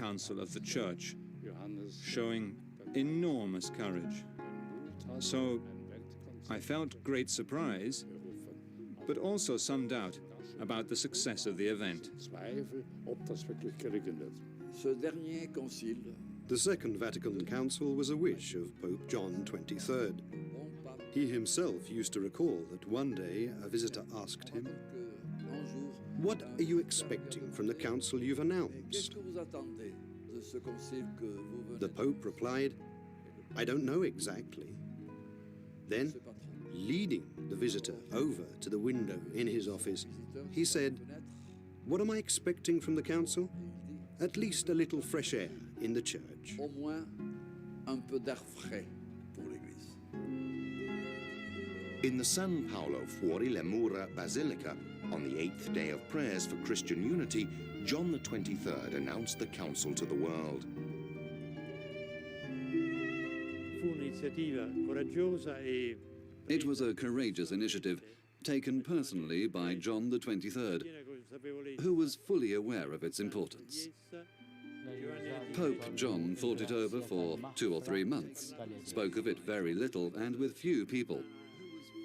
Council of the Church, showing enormous courage. So I felt great surprise, but also some doubt about the success of the event. The Second Vatican Council was a wish of Pope John XXIII. He himself used to recall that one day a visitor asked him, "What are you expecting from the council you've announced?" The Pope replied, "I don't know exactly." Then, leading the visitor over to the window in his office, he said, "What am I expecting from the council? At least a little fresh air in the church." In the San Paolo Fuori le Mura Basilica, on the 8th day of prayers for Christian unity, John XXIII announced the council to the world. It was a courageous initiative taken personally by John XXIII, who was fully aware of its importance. Pope John thought it over for 2 or 3 months, spoke of it very little and with few people,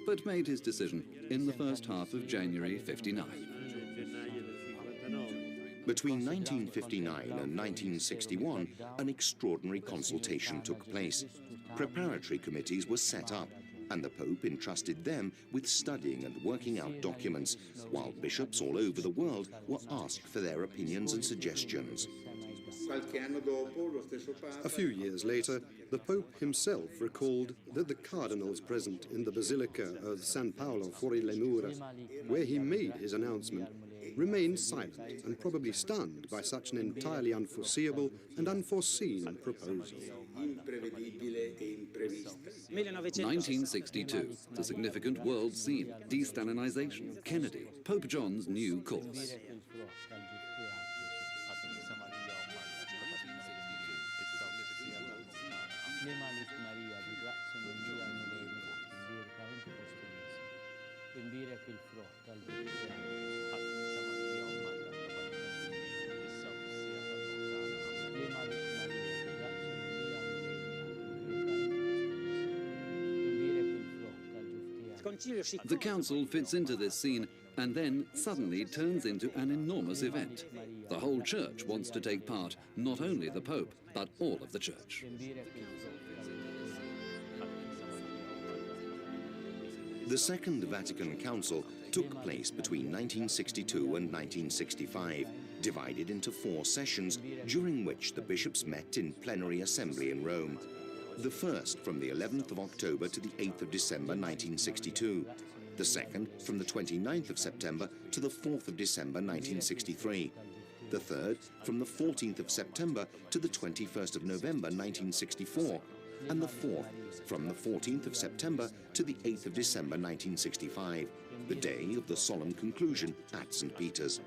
but made his decision in the first half of January '59. Between 1959 and 1961, an extraordinary consultation took place. Preparatory committees were set up, and the Pope entrusted them with studying and working out documents, while bishops all over the world were asked for their opinions and suggestions. A few years later, the Pope himself recalled that the cardinals present in the Basilica of San Paolo Fuori le Mura, where he made his announcement, remained silent and probably stunned by such an entirely unforeseeable and unforeseen proposal. 1962, the significant world scene, de-Stalinization, Kennedy, Pope John's new course. The council fits into this scene and then suddenly turns into an enormous event. The whole church wants to take part, not only the Pope, but all of the church. The Second Vatican Council took place between 1962 and 1965, divided into 4 sessions, during which the bishops met in plenary assembly in Rome. The first from the 11th of October to the 8th of December 1962. The second from the 29th of September to the 4th of December 1963. The third from the 14th of September to the 21st of November 1964. And the fourth from the 14th of September to the 8th of December 1965, the day of the solemn conclusion at St. Peter's.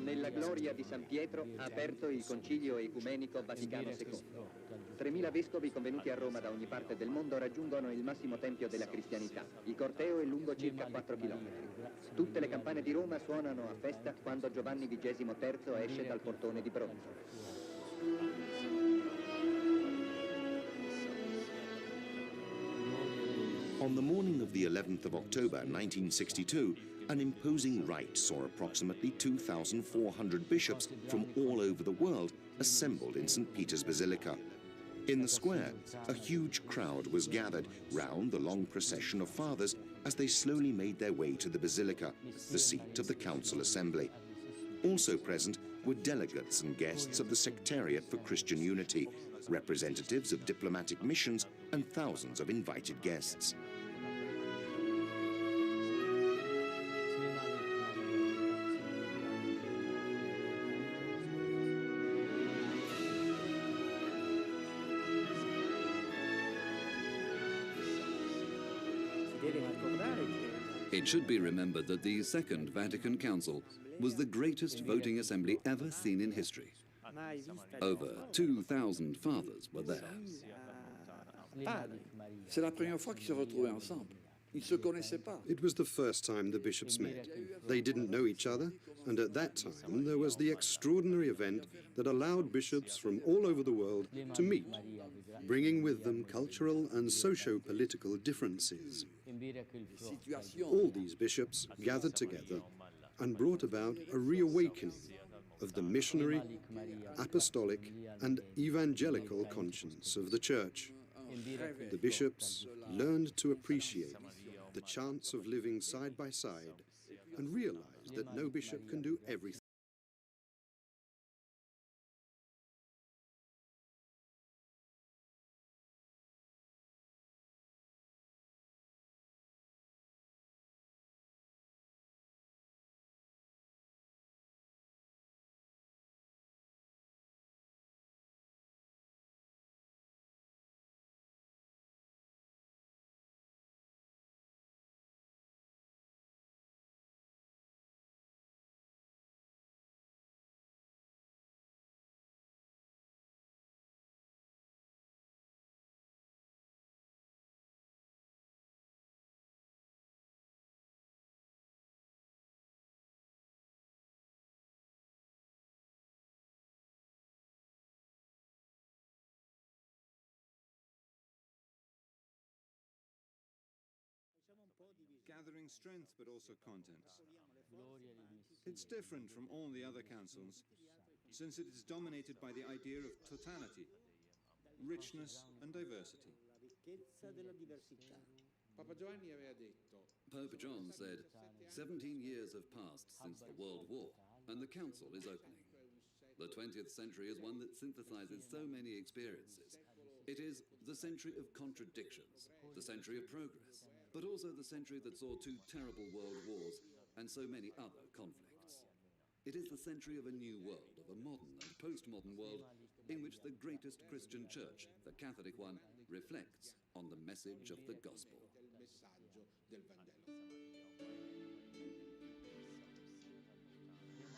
Nella gloria di San Pietro ha aperto il Concilio Ecumenico Vaticano II. 3.000 vescovi convenuti a Roma da ogni parte del mondo raggiungono il massimo tempio della cristianità. Il corteo è lungo circa 4 chilometri. Tutte le campane di Roma suonano a festa quando Giovanni XXIII esce dal portone di bronzo. On the morning of the 11th of October 1962, an imposing rite saw approximately 2,400 bishops from all over the world assembled in St. Peter's Basilica. In the square, a huge crowd was gathered round the long procession of fathers as they slowly made their way to the Basilica, the seat of the Council Assembly. Also present were delegates and guests of the Secretariat for Christian Unity, representatives of diplomatic missions, and thousands of invited guests. It should be remembered that the Second Vatican Council was the greatest voting assembly ever seen in history. Over 2,000 fathers were there. C'est la première fois qu'ils se retrouvaient ensemble. Ils se connaissaient pas. It was the first time the bishops met. They didn't know each other, and at that time there was the extraordinary event that allowed bishops from all over the world to meet, bringing with them cultural and socio-political differences. All these bishops gathered together and brought about a reawakening of the missionary, apostolic and evangelical conscience of the Church. The bishops learned to appreciate the chance of living side by side and realized that no bishop can do everything. Gathering strength but also contents. It's different from all the other councils, since it is dominated by the idea of totality, richness and diversity. Pope John said, 17 years have passed since the World War, and the Council is opening. The 20th century is one that synthesizes so many experiences. It is the century of contradictions, the century of progress, but also the century that saw 2 terrible world wars and so many other conflicts. It is the century of a new world, of a modern and postmodern world in which the greatest Christian church, the Catholic one, reflects on the message of the gospel.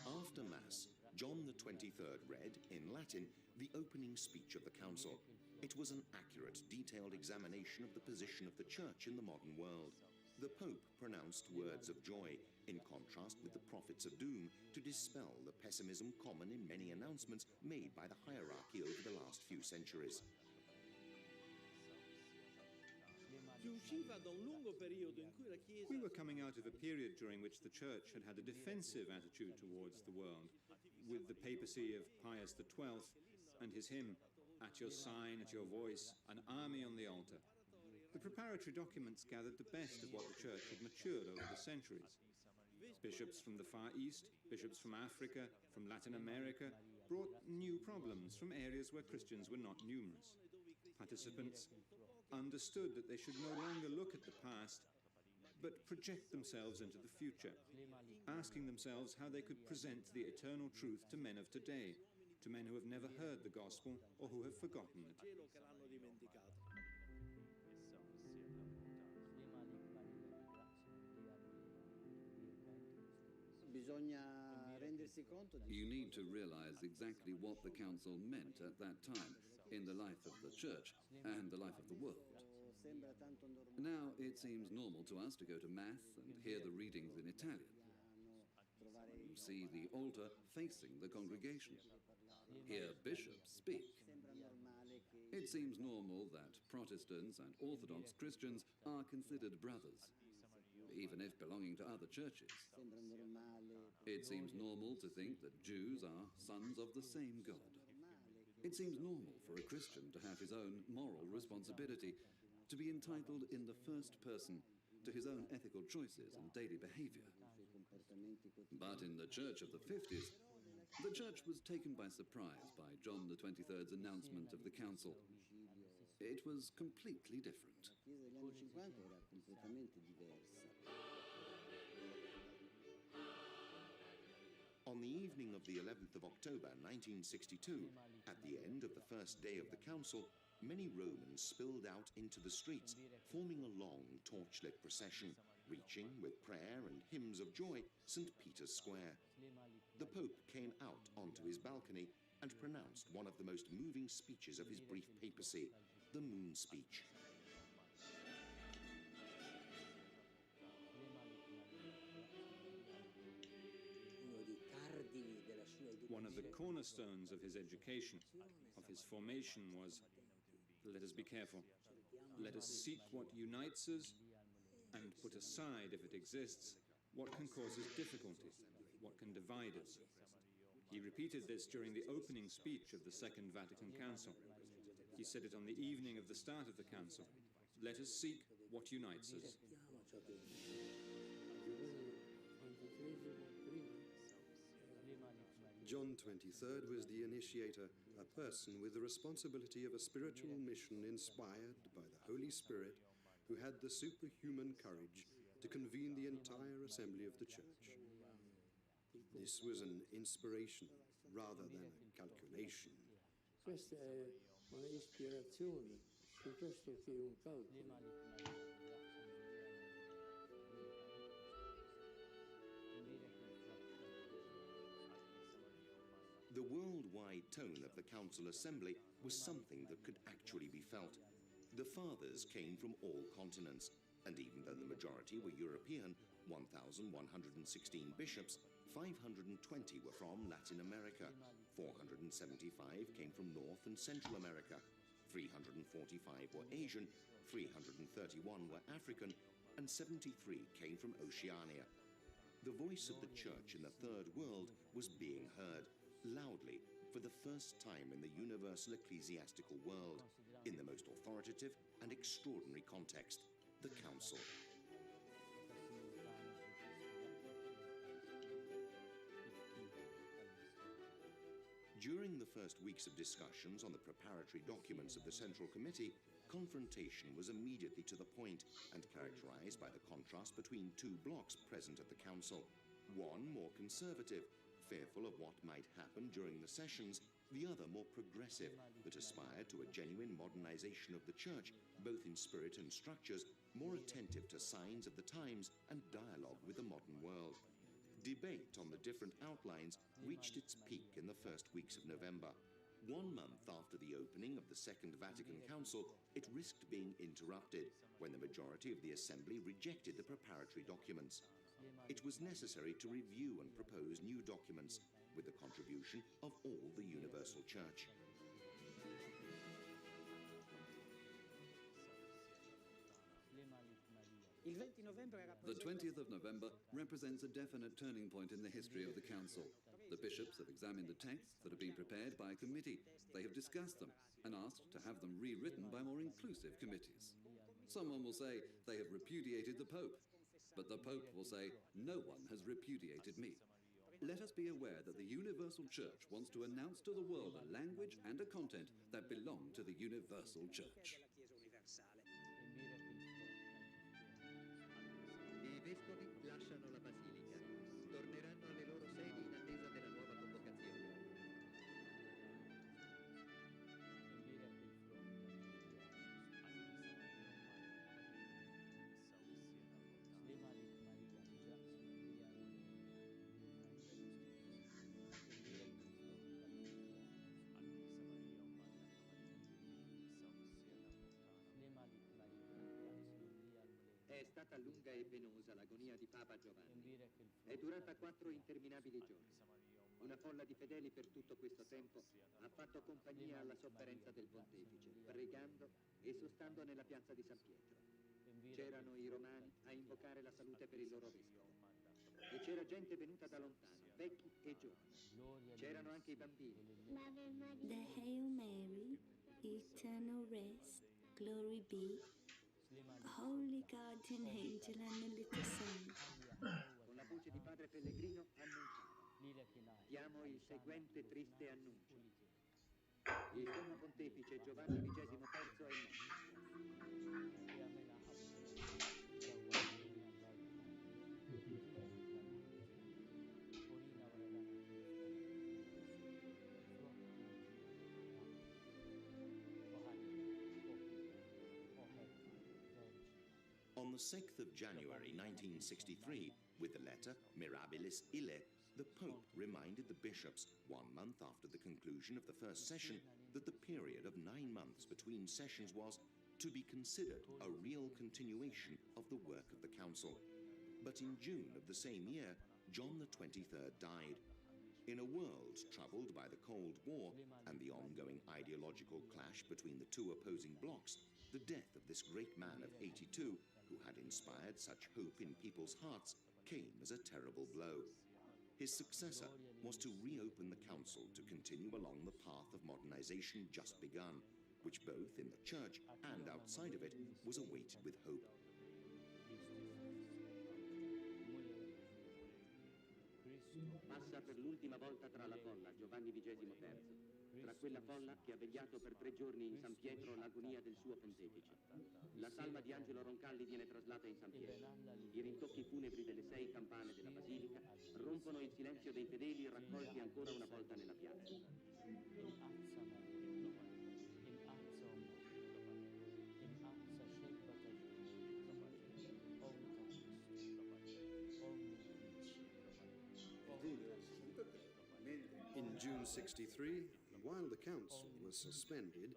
After Mass, John the 23rd read, in Latin, the opening speech of the Council. It was an accurate, detailed examination of the position of the Church in the modern world. The Pope pronounced words of joy, in contrast with the prophets of doom, to dispel the pessimism common in many announcements made by the hierarchy over the last few centuries. We were coming out of a period during which the Church had had a defensive attitude towards the world, with the papacy of Pius XII and his hymn, "At your sign, at your voice, an army on the altar." The preparatory documents gathered the best of what the Church had matured over the centuries. Bishops from the Far East, bishops from Africa, from Latin America, brought new problems from areas where Christians were not numerous. Participants understood that they should no longer look at the past, but project themselves into the future, asking themselves how they could present the eternal truth to men of today, to men who have never heard the gospel or who have forgotten it. You need to realize exactly what the Council meant at that time in the life of the Church and the life of the world. Now it seems normal to us to go to Mass and hear the readings in Italian, see the altar facing the congregation, hear bishops speak. It seems normal that Protestants and Orthodox Christians are considered brothers, even if belonging to other churches. It seems normal to think that Jews are sons of the same God. It seems normal for a Christian to have his own moral responsibility, to be entitled in the first person to his own ethical choices and daily behavior. But in the Church of the 50s, the Church was taken by surprise by John the 23rd's announcement of the Council. It was completely different. On the evening of the 11th of October 1962, at the end of the first day of the Council, many Romans spilled out into the streets, forming a long torchlit procession, reaching, with prayer and hymns of joy, St. Peter's Square. The Pope came out onto his balcony and pronounced one of the most moving speeches of his brief papacy, the Moon Speech. One of the cornerstones of his education, of his formation, was, let us be careful, let us seek what unites us and put aside, if it exists, what can cause us difficulty, what can divide us. He repeated this during the opening speech of the Second Vatican Council. He said it on the evening of the start of the Council. Let us seek what unites us. John XXIII was the initiator, a person with the responsibility of a spiritual mission inspired by the Holy Spirit, who had the superhuman courage to convene the entire assembly of the Church. This was an inspiration rather than a calculation. Questa è un'ispirazione piuttosto che un calcolo. The worldwide tone of the Council Assembly was something that could actually be felt. The Fathers came from all continents, and even though the majority were European, 1,116 bishops, 520 were from Latin America, 475 came from North and Central America, 345 were Asian, 331 were African, and 73 came from Oceania. The voice of the Church in the Third World was being heard, loudly, for the first time in the universal ecclesiastical world, in the most authoritative and extraordinary context, the Council. During the first weeks of discussions on the preparatory documents of the Central Committee, confrontation was immediately to the point and characterized by the contrast between two blocs present at the Council. One more conservative, fearful of what might happen during the sessions, the other more progressive, that aspired to a genuine modernization of the Church, both in spirit and structures, more attentive to signs of the times and dialogue with the modern world. Debate on the different outlines reached its peak in the first weeks of November. 1 month after the opening of the Second Vatican Council, it risked being interrupted when the majority of the Assembly rejected the preparatory documents. It was necessary to review and propose new documents with the contribution of all the Universal Church. The 20th of November represents a definite turning point in the history of the Council. The bishops have examined the texts that have been prepared by a committee. They have discussed them and asked to have them rewritten by more inclusive committees. Someone will say they have repudiated the Pope, but the Pope will say, no one has repudiated me. Let us be aware that the Universal Church wants to announce to the world a language and a content that belong to the Universal Church. I vescovi lasciano la basilica, torneranno alle loro sedi in attesa della nuova convocazione. È stata lunga e penosa l'agonia di Papa Giovanni. È durata 4 interminabili giorni. Una folla di fedeli per tutto questo tempo ha fatto compagnia alla sofferenza del pontefice, pregando e sostando nella piazza di San Pietro. C'erano i romani a invocare la salute per il loro vescovo. E c'era gente venuta da lontano, vecchi e giovani. C'erano anche i bambini. The Hail Mary, eternal rest, glory be, Holy Guardian Angel and the Little Saint. Con la voce di padre Pellegrino annunciava: diamo il seguente triste annuncio. Il sommo pontefice Giovanni XXIII è morto. On the 6th of January 1963, with the letter Mirabilis Ille, the Pope reminded the bishops, 1 month after the conclusion of the first session, that the period of 9 months between sessions was to be considered a real continuation of the work of the Council. But in June of the same year, John XXIII died. In a world troubled by the Cold War and the ongoing ideological clash between the two opposing blocs, the death of this great man of 82, who had inspired such hope in people's hearts, came as a terrible blow. His successor was to reopen the council to continue along the path of modernization just begun, which both in the church and outside of it was awaited with hope. Passa per l'ultima volta tra la folla Giovanni XXIII, tra quella folla che ha vegliato per 3 giorni in San Pietro l'agonia del suo pontefice. La salma di Angelo Roncalli viene traslata in San Pietro. I rintocchi funebri delle 6 campane della basilica rompono il silenzio dei fedeli raccolti ancora una volta nella piazza. In June 63, while the council was suspended,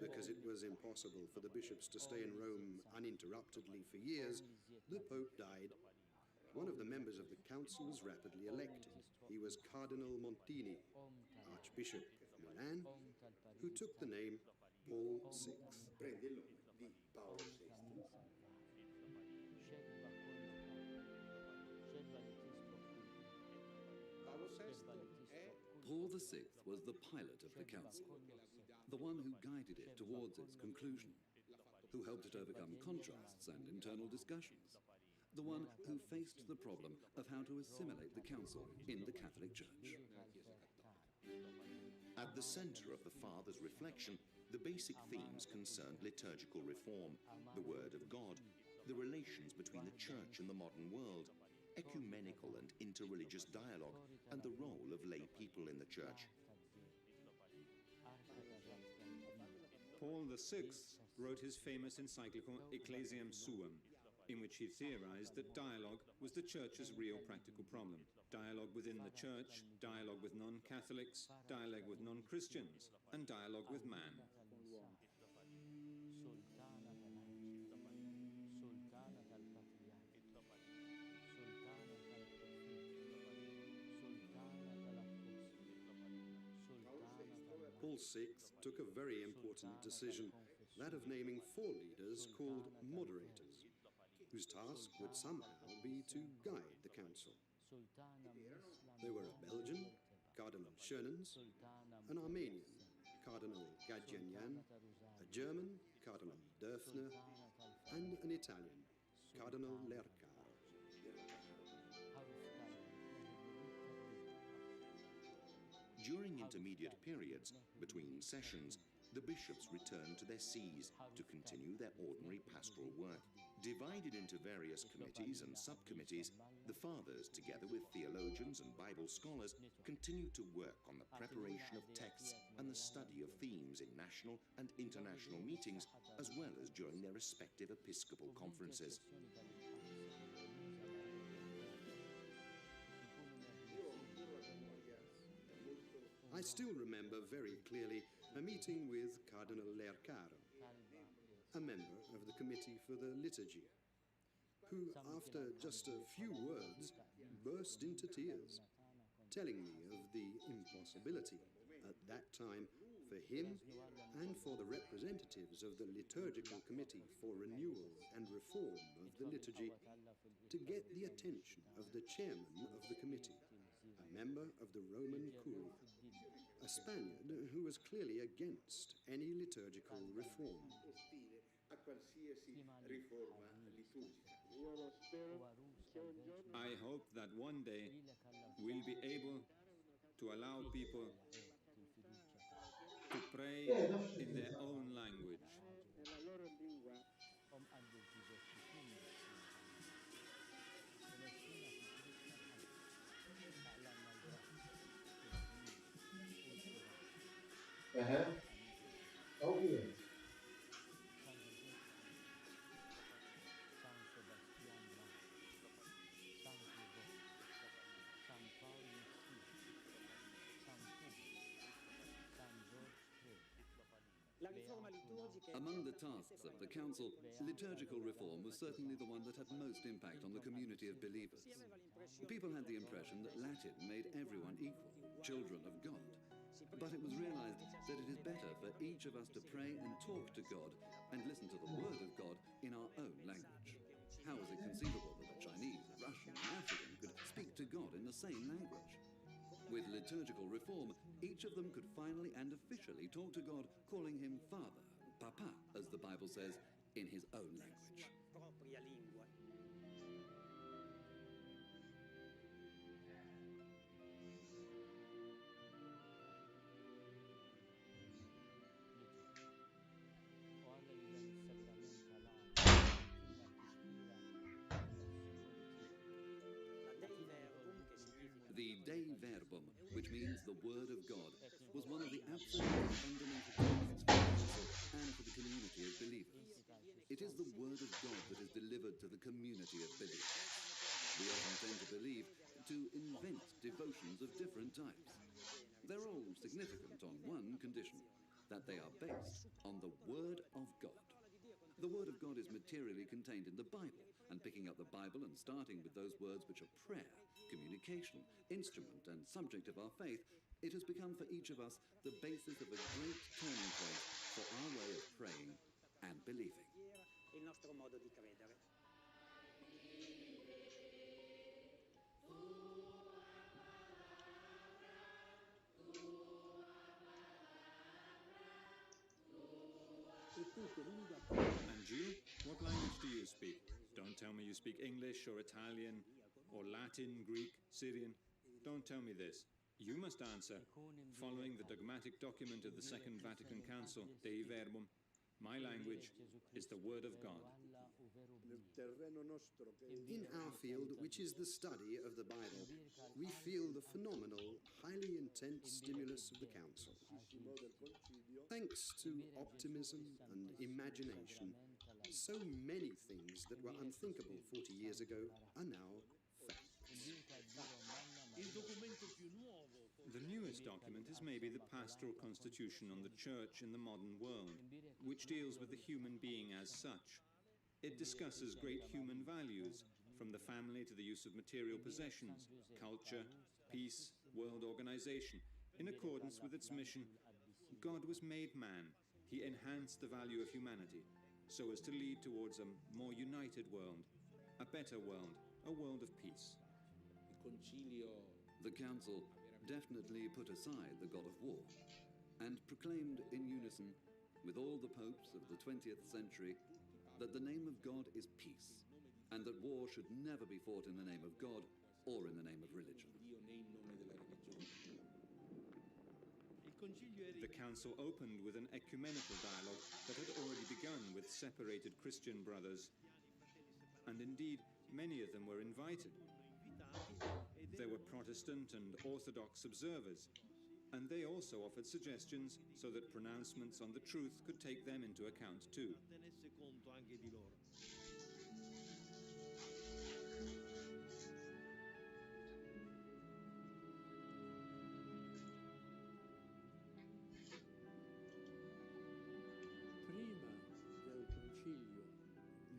because it was impossible for the bishops to stay in Rome uninterruptedly for years, the Pope died. One of the members of the council was rapidly elected. He was Cardinal Montini, Archbishop of Milan, who took the name Paul VI. Paul VI was the pilot of the council, the one who guided it towards its conclusion, who helped it overcome contrasts and internal discussions, the one who faced the problem of how to assimilate the council in the Catholic Church. At the center of the Father's reflection, the basic themes concerned liturgical reform, the Word of God, the relations between the Church and the modern world, ecumenical and interreligious dialogue, and the role of lay people in the Church. Paul VI wrote his famous encyclical Ecclesiam Suam, in which he theorized that dialogue was the Church's real practical problem. Dialogue within the Church, dialogue with non-Catholics, dialogue with non-Christians, and dialogue with man. Paul VI took a very important decision, that of naming 4 leaders called moderators, whose task would somehow be to guide the council. They were a Belgian, Cardinal Schönens, an Armenian, Cardinal Gadjanian, a German, Cardinal Dörfner, and an Italian, Cardinal Lercaro. During intermediate periods, between sessions, the bishops returned to their sees to continue their ordinary pastoral work. Divided into various committees and subcommittees, the fathers, together with theologians and Bible scholars, continued to work on the preparation of texts and the study of themes in national and international meetings, as well as during their respective episcopal conferences. I still remember very clearly a meeting with Cardinal Lercaro, a member of the Committee for the Liturgy, who, after just a few words, burst into tears, telling me of the impossibility at that time for him and for the representatives of the Liturgical Committee for Renewal and Reform of the Liturgy to get the attention of the chairman of the committee, a member of the Roman Curia, a Spaniard who was clearly against any liturgical reform. I hope that one day we'll be able to allow people to pray in their own language. Okay. Among the tasks of the Council, liturgical reform was certainly the one that had most impact on the community of believers. People had the impression that Latin made everyone equal, children of God. But it was realized that it is better for each of us to pray and talk to God and listen to the Word of God in our own language. How was it conceivable that a Chinese, Russian, and African could speak to God in the same language? With liturgical reform, each of them could finally and officially talk to God, calling him Father, Papa, as the Bible says, in his own language. The Dei Verbum, which means the Word of God, was one of the absolute fundamental texts for the Council and for the community of believers. It is the Word of God that is delivered to the community of believers. We often tend to believe to invent devotions of different types. They're all significant on one condition, that they are based on the Word of God. The Word of God is materially contained in the Bible, and picking up the Bible and starting with those words which are prayer, communication, instrument, and subject of our faith, it has become for each of us the basis of a great turning point for our way of praying and believing. And you? What language do you speak? Don't tell me you speak English or Italian or Latin, Greek, Syrian. Don't tell me this. You must answer, following the dogmatic document of the Second Vatican Council, Dei Verbum, my language is the Word of God. In our field, which is the study of the Bible, we feel the phenomenal, highly intense stimulus of the Council. Thanks to optimism and imagination, so many things that were unthinkable 40 years ago are now facts. The newest document is maybe the Pastoral Constitution on the Church in the modern world, which deals with the human being as such. It discusses great human values, from the family to the use of material possessions, culture, peace, world organization. In accordance with its mission, God was made man. He enhanced the value of humanity, so as to lead towards a more united world, a better world, a world of peace. The Council definitely put aside the god of war and proclaimed in unison with all the popes of the 20th century that the name of God is peace, and that war should never be fought in the name of God or in the name of religion. The Council opened with an ecumenical dialogue that had already begun with separated Christian brothers, and indeed many of them were invited. There were Protestant and Orthodox observers, and they also offered suggestions so that pronouncements on the truth could take them into account too.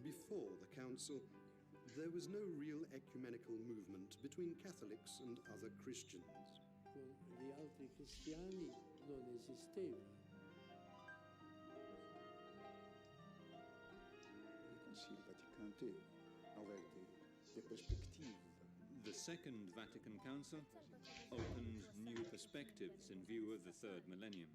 Before the Council, there was no real ecumenical movement between Catholics and other Christians. Con gli altri cristiani non esisteva. The Second Vatican Council opened new perspectives in view of the third millennium.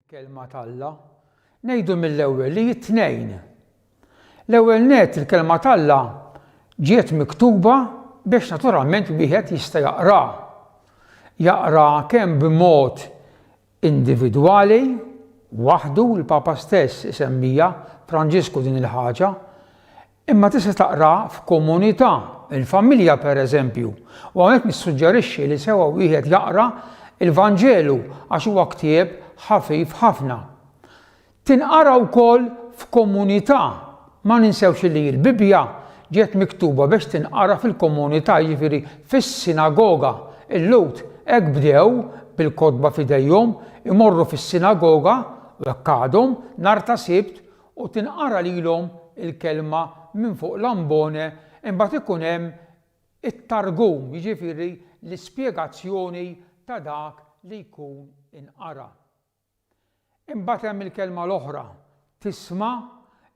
Kelma t'Alla ngħidu mill-ewwel li t-tnejn. L-ewwel nett il-kelma t'Alla ġiet miktuba biex naturalment wieħed jista' jaqra. Jaqra kemm b'mod individwali, waħdu l-Papa stess isemmija Franġisku din il-ħaġa, imma tista' taqra f'komunità, il-familja pereżempju, u hawnhekk nissuġġerixxi li sewa wieħed jaqra il-Vanġelu għax huwa ktieb ħafif ħafna. Tinqara wkoll f'komunità, ma ninsewx li l-Bibja ġiet miktuba biex tinqara fil-komunità, jiġifieri fis-sinagoga. Il-Lut hekk bdew bil-kotba f'idejhom imorru fis-sinagoga u hekk għadhom nhar ta' Sibt u tinqara lilhom il-kelma minn fuq l-ambone imbagħad ikun hemm it-targum, jiġifieri l-ispjegazzjoni ta' dak li jkun inqara. Imbagħad hemm il-kelma l-oħra, tisma',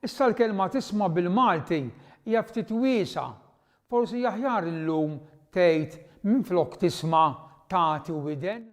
issa l-kelma tisma' bil-Malti hija ftit wiesa', forsi aħjar illum tgħid minflok tisma' tagħti widen.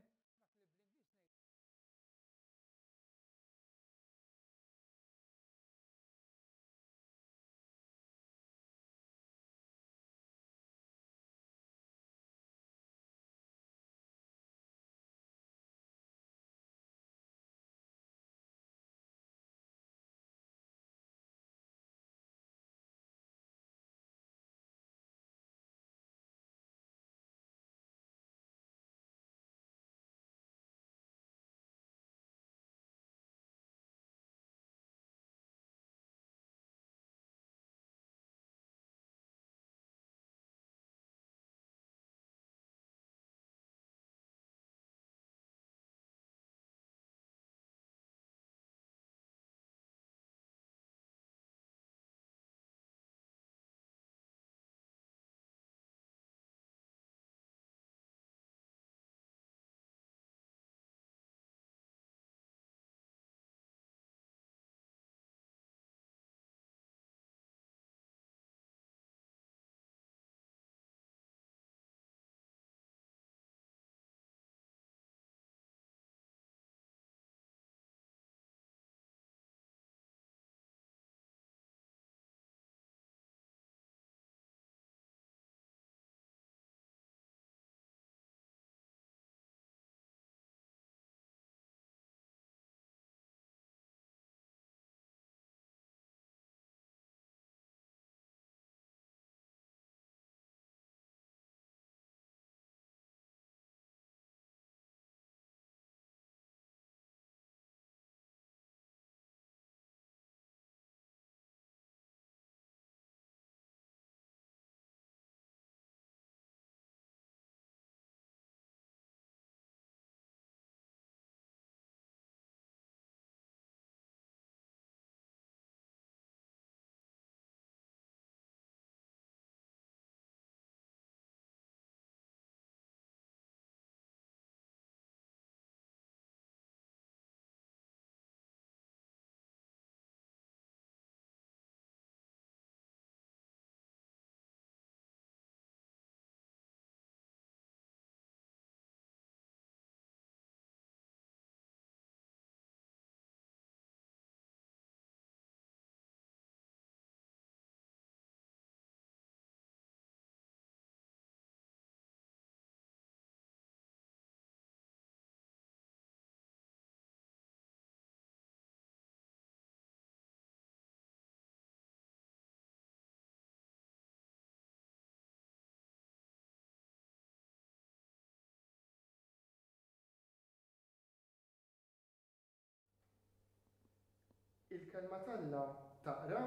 Il-kelma t'Alla taqra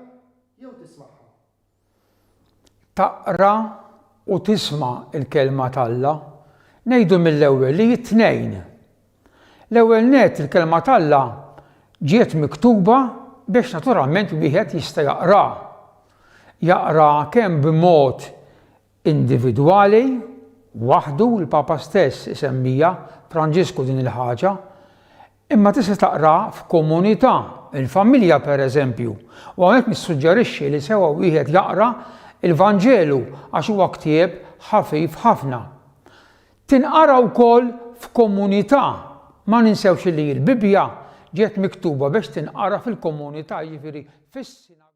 jew tisma'ha? Taqra u tisma' il-kelma t'Alla ngħidu mill-ewwel li t-tnejn. L-ewwel nett il-kelma t'Alla ġiet miktuba biex naturalment wieħed jista' jaqra. Jaqra kemm b'mod individwali, waħdu l-Papa stess isemmija Franġisku din il-ħaġa, imma tista' taqra f'komunità, il-familja pereżempju, u hawnhekk nissuġġerixxi li sewa wieħed jaqra il-Vanġelu għax huwa ktieb ħafif ħafna. Tinqara wkoll f'komunità, ma ninsewx li l-Bibja ġiet miktuba biex tinqara fil-komunità jiġifieri fis-sinagoga.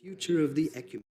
future of the ecumenical